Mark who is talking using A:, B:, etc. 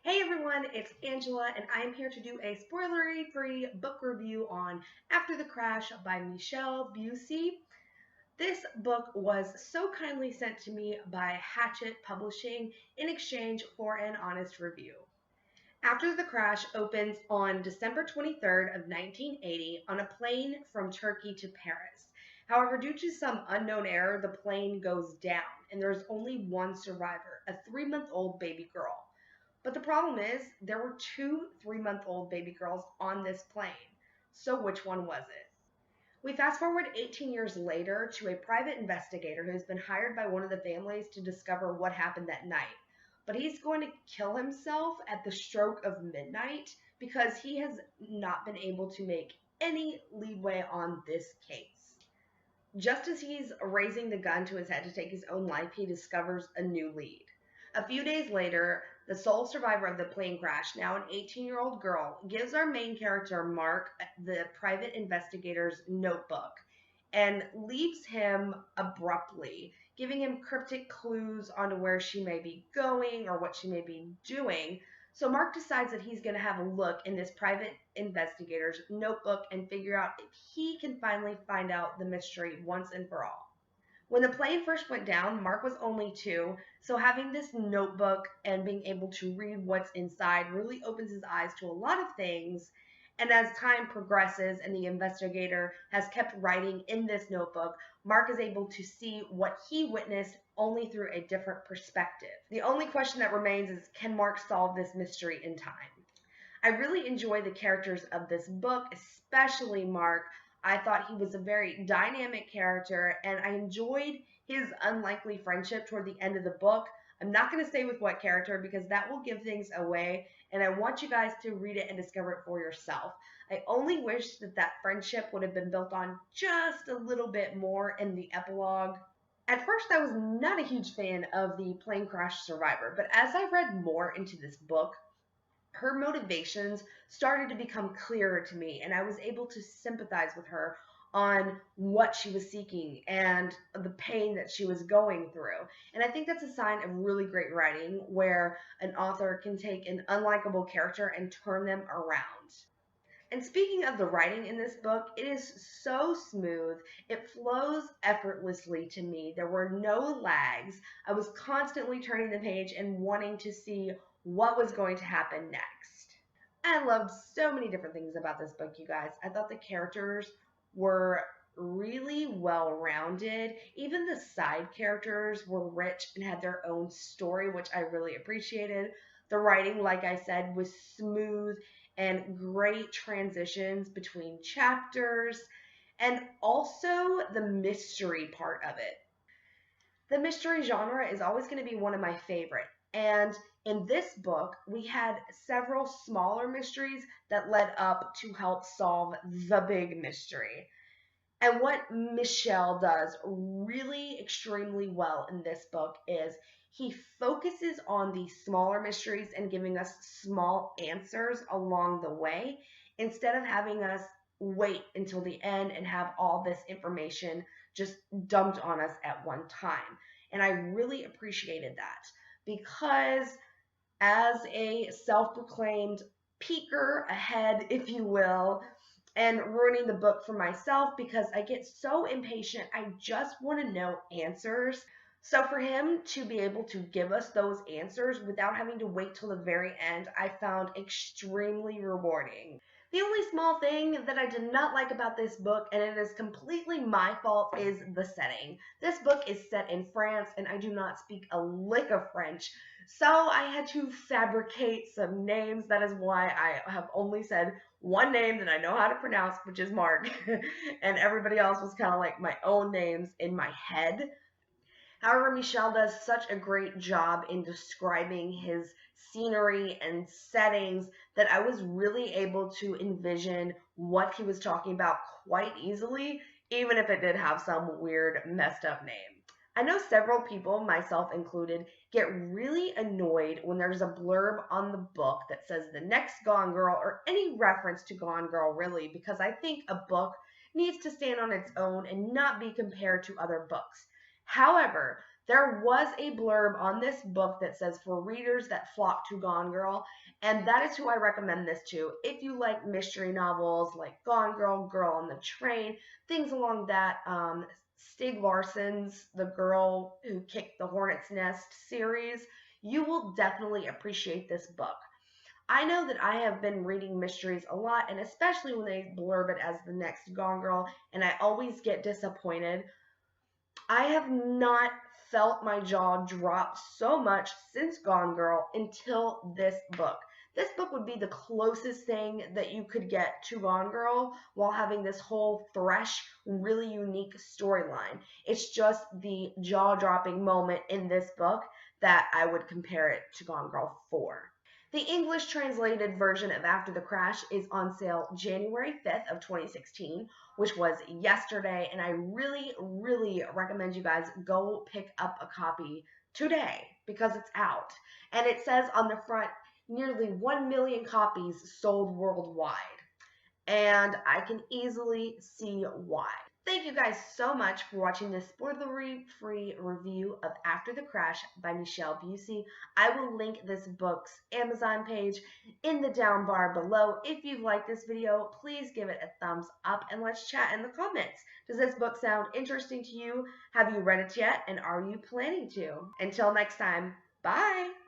A: Hey everyone, it's Angela, and I am here to do a spoilery-free book review on After the Crash by Michel Bussi. This book was so kindly sent to me by Hachette Publishing in exchange for an honest review. After the Crash opens on December 23rd of 1980 on a plane from Turkey to Paris. However, due to some unknown error, the plane goes down, and there's only one survivor, a 3-month-old baby girl. But the problem is, there were two 3-month-old baby girls on this plane. So which one was it? We fast forward 18 years later to a private investigator who has been hired by one of the families to discover what happened that night. But he's going to kill himself at the stroke of midnight because he has not been able to make any leadway on this case. Just as he's raising the gun to his head to take his own life, he discovers a new lead. A few days later, the sole survivor of the plane crash, now an 18-year-old girl, gives our main character, Mark, the private investigator's notebook and leaves him abruptly, giving him cryptic clues onto where she may be going or what she may be doing. So Mark decides that he's going to have a look in this private investigator's notebook and figure out if he can finally find out the mystery once and for all. When the plane first went down, Mark was only 2, so having this notebook and being able to read what's inside really opens his eyes to a lot of things. And as time progresses and the investigator has kept writing in this notebook, Mark is able to see what he witnessed only through a different perspective. The only question that remains is, can Mark solve this mystery in time? I really enjoy the characters of this book, especially Mark. I thought he was a very dynamic character, and I enjoyed his unlikely friendship toward the end of the book. I'm not going to say with what character because that will give things away, and I want you guys to read it and discover it for yourself. I only wish that that friendship would have been built on just a little bit more in the epilogue. At first, I was not a huge fan of the plane crash survivor, but as I read more into this book, her motivations started to become clearer to me, and I was able to sympathize with her on what she was seeking and the pain that she was going through. And I think that's a sign of really great writing where an author can take an unlikable character and turn them around. And speaking of the writing in this book, it is so smooth. It flows effortlessly to me. There were no lags. I was constantly turning the page and wanting to see what was going to happen next. I loved so many different things about this book, you guys. I thought the characters were really well rounded. Even the side characters were rich and had their own story, which I really appreciated. The writing, like I said, was smooth and great transitions between chapters, and also the mystery part of it. The mystery genre is always going to be one of my favorite. And in this book, we had several smaller mysteries that led up to help solve the big mystery. And what Michel does really extremely well in this book is he focuses on these smaller mysteries and giving us small answers along the way instead of having us wait until the end and have all this information just dumped on us at one time. And I really appreciated that because as a self-proclaimed peeker ahead, if you will, and ruining the book for myself because I get so impatient. I just want to know answers. So for him to be able to give us those answers without having to wait till the very end, I found extremely rewarding. The only small thing that I did not like about this book, and it is completely my fault, is the setting. This book is set in France, and I do not speak a lick of French, so I had to fabricate some names. That is why I have only said one name that I know how to pronounce, which is Mark, and everybody else was kind of like my own names in my head. However, Michel does such a great job in describing his scenery and settings that I was really able to envision what he was talking about quite easily, even if it did have some weird, messed up name. I know several people, myself included, get really annoyed when there's a blurb on the book that says the next Gone Girl or any reference to Gone Girl, really, because I think a book needs to stand on its own and not be compared to other books. However, There was a blurb on this book that says for readers that flock to Gone Girl, and that is who I recommend this to. If you like mystery novels like Gone Girl, Girl on the Train, things along that, Stig Larsson's The Girl Who Kicked the Hornet's Nest series, you will definitely appreciate this book. I know that I have been reading mysteries a lot, and especially when they blurb it as the next Gone Girl, and I always get disappointed. I have not felt my jaw drop so much since Gone Girl until this book. This book would be the closest thing that you could get to Gone Girl while having this whole fresh, really unique storyline. It's just the jaw dropping moment in this book that I would compare it to Gone Girl for. The English translated version of After the Crash is on sale January 5th of 2016, which was yesterday, and I really, really recommend you guys go pick up a copy today because it's out. And it says on the front, nearly 1 million copies sold worldwide. And I can easily see why. Thank you guys so much for watching this spoilery-free review of After the Crash by Michel Bussi. I will link this book's Amazon page in the down bar below. If you like this video, please give it a thumbs up and let's chat in the comments. Does this book sound interesting to you? Have you read it yet? And are you planning to? Until next time, bye!